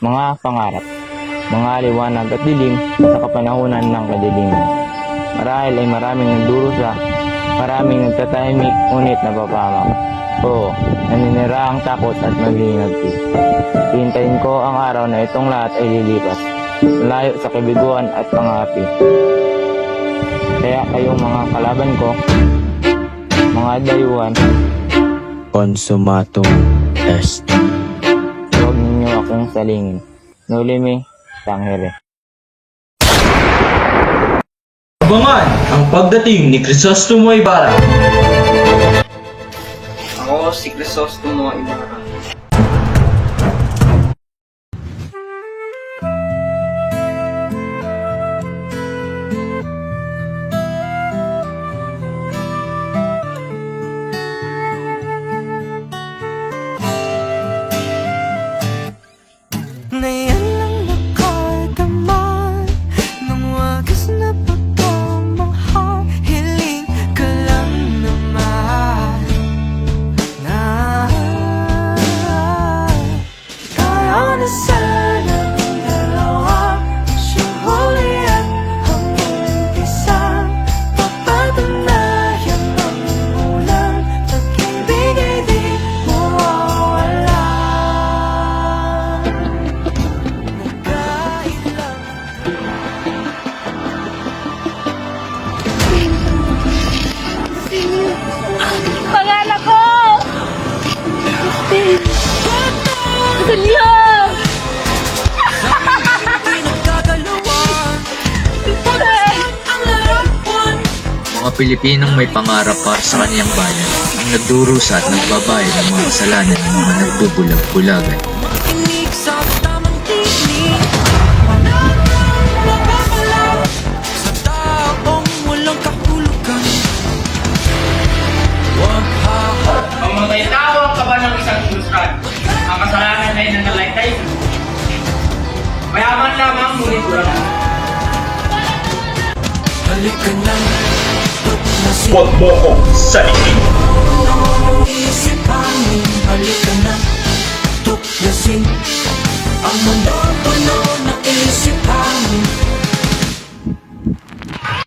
mga pangarap, mga liwanag at dilim sa kapanahunan ng kadiliman. Marahil ay maraming nagdurusa, maraming nagtatahimik ngunit napapahamak. Oo, naninira ang takot at magiging nagtis. Hintayin ko ang araw na itong lahat ay lilipas, malayo sa kabiguan at pangapi. Kaya kayong mga kalaban ko, mga dayuhan, Consumatum est. huwag ninyo akong salingin. Nulimi, Tangere. Abangan ang pagdating ni Crisostomo Ibarra. Ako si Crisostomo Ibarra. Na yan lang nakadaman ng wagas na pagmamahal. Hiling ka lang naman na tayo na sanang dalawa. Siyang huli at ang umpisang papatunayan ng unang pag-ibig ay di mawawala. Pangalan ko! Julia! Mga Pilipinong may pangarap para sa kaniyang bayan ang nagdurusa at nagbabayad ng mga kasalanan ng mga nagbubulag-bulagan. Makinig sa tamang tinig, mananang mapapalaw sa taong walang kahulugan. Huwag Mamatay tao ang kaba ng isang lusran. Ang kasalanan ay nanalaitay. Mayaman lamang ngunit walang. halika na, tuklasin Huwag mo akong salikin. ang isip amin. Halika na, tuklasin ang mundo puno ng isip amin.